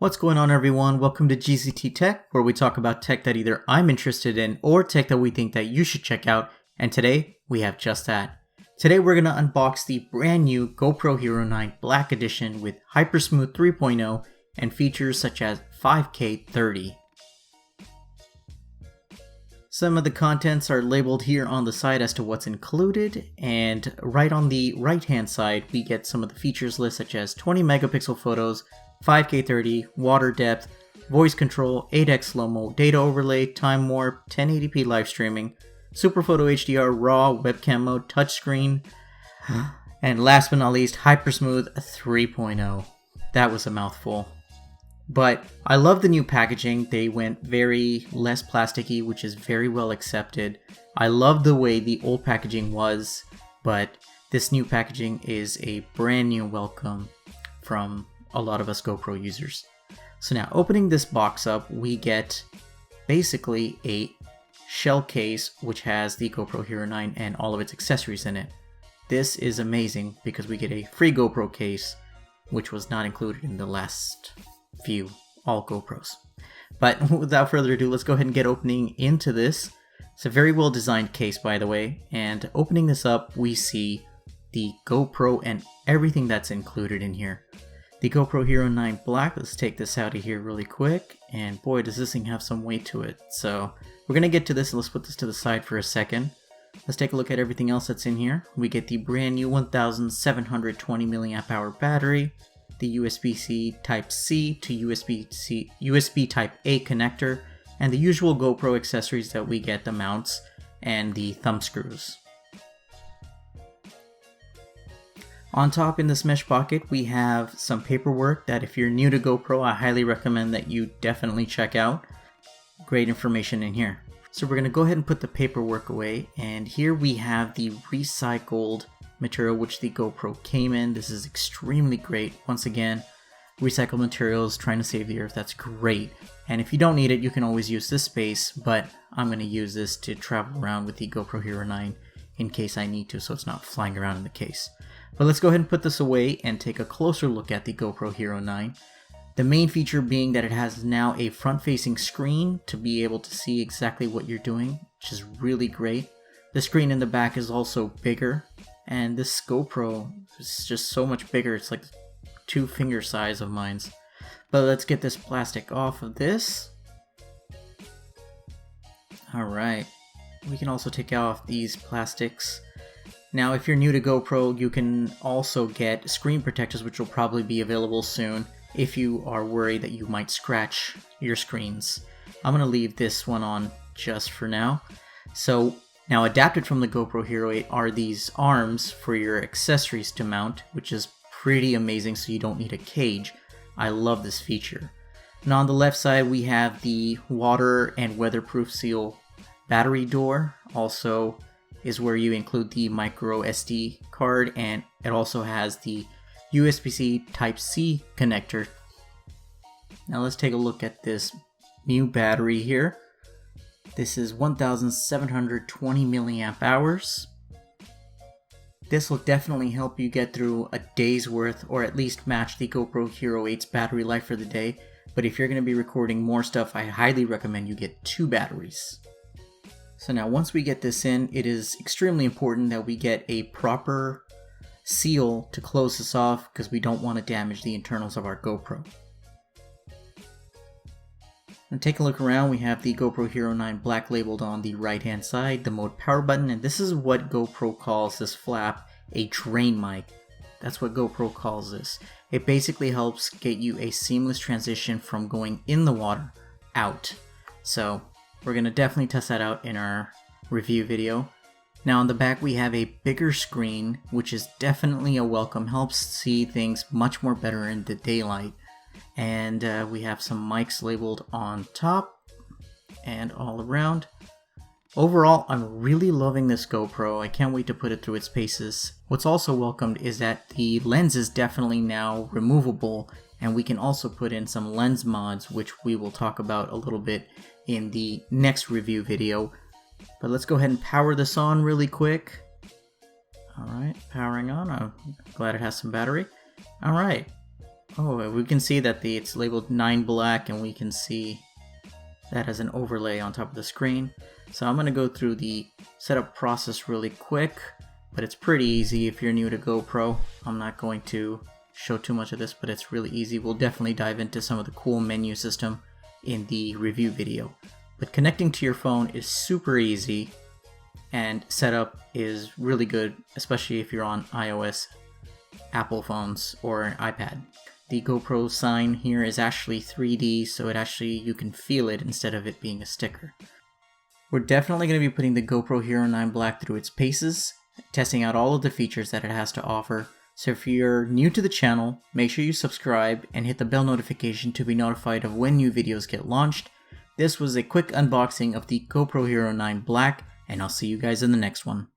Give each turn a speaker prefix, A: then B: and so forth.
A: What's going on, everyone? Welcome to GZT Tech, where we talk about tech that either I'm interested in or tech that we think that you should check out. And today, we have just that. Today, we're going to unbox the brand new GoPro Hero 9 Black Edition with Hypersmooth 3.0 and features such as 5K 30. Some of the contents are labeled here on the side as to what's included, and right on the right hand side we get some of the features list such as 20 megapixel photos, 5K 30, water depth, voice control, 8x slow-mo, data overlay, time warp, 1080p live streaming, super photo HDR, raw, webcam mode, touchscreen, and last but not least, Hypersmooth 3.0. That was a mouthful. But I love the new packaging. They went very less plasticky, which is very well accepted. I love the way the old packaging was, but this new packaging is a brand new welcome from a lot of us GoPro users. So now, opening this box up, we get basically a shell case which has the GoPro Hero 9 and all of its accessories in it. This is amazing because we get a free GoPro case, which was not included in the last few all GoPros. But without further ado, let's go ahead and get opening into this. It's a very well designed case, by the way, and opening this up we see the GoPro and everything that's included in here. The GoPro Hero 9 Black, let's take this out of here really quick, and boy does this thing have some weight to it. So we're gonna get to this, and let's put this to the side for a second. Let's take a look at everything else that's in here. We get the brand new 1720 mAh battery, the USB-C Type-C to USB Type-A connector, and the usual GoPro accessories that we get, the mounts and the thumb screws. On top in this mesh pocket, we have some paperwork that if you're new to GoPro, I highly recommend that you definitely check out. Great information in here. So we're going to go ahead and put the paperwork away, and here we have the recycled material which the GoPro came in. This is extremely great. Once again, recycled materials, trying to save the earth, that's great. And if you don't need it, you can always use this space, but I'm going to use this to travel around with the GoPro Hero 9 in case I need to, so it's not flying around in the case. But let's go ahead and put this away and take a closer look at the GoPro Hero 9. The main feature being that it has now a front-facing screen to be able to see exactly what you're doing, which is really great. The screen in the back is also bigger, and this GoPro is just so much bigger. It's like 2 finger size of mine's. But let's get this plastic off of this. Alright, we can also take off these plastics. Now, if you're new to GoPro, you can also get screen protectors, which will probably be available soon if you are worried that you might scratch your screens. I'm going to leave this one on just for now. So now, adapted from the GoPro Hero 8 are these arms for your accessories to mount, which is pretty amazing, so you don't need a cage. I love this feature. Now on the left side we have the water and weatherproof seal battery door. Also is where you include the micro SD card, and it also has the USB-C Type-C connector. Now let's take a look at this new battery here. This is 1720 milliamp hours. This will definitely help you get through a day's worth, or at least match the GoPro Hero 8's battery life for the day. But if you're going to be recording more stuff, I highly recommend you get 2 batteries. So now once we get this in, it is extremely important that we get a proper seal to close this off because we don't want to damage the internals of our GoPro. And take a look around, we have the GoPro Hero 9 Black labeled on the right hand side, the mode power button, and this is what GoPro calls this flap a drain mic. That's what GoPro calls this. It basically helps get you a seamless transition from going in the water out. So we're going to definitely test that out in our review video. Now on the back we have a bigger screen, which is definitely a welcome, helps see things much more better in the daylight. And we have some mics labeled on top and all around. Overall, I'm really loving this GoPro. I can't wait to put it through its paces. What's also welcomed is that the lens is definitely now removable, and we can also put in some lens mods, which we will talk about a little bit in the next review video. But let's go ahead and power this on really quick. Alright, powering on. I'm glad it has some battery. Alright. Oh, we can see that it's labeled 9 black, and we can see that as an overlay on top of the screen. So I'm going to go through the setup process really quick, but it's pretty easy if you're new to GoPro. I'm not going to show too much of this, but it's really easy. We'll definitely dive into some of the cool menu system in the review video. But connecting to your phone is super easy, and setup is really good, especially if you're on iOS, Apple phones, or an iPad. The GoPro sign here is actually 3D, so you can feel it instead of it being a sticker. We're definitely going to be putting the GoPro Hero 9 Black through its paces, testing out all of the features that it has to offer. So if you're new to the channel, make sure you subscribe and hit the bell notification to be notified of when new videos get launched. This was a quick unboxing of the GoPro Hero 9 Black, and I'll see you guys in the next one.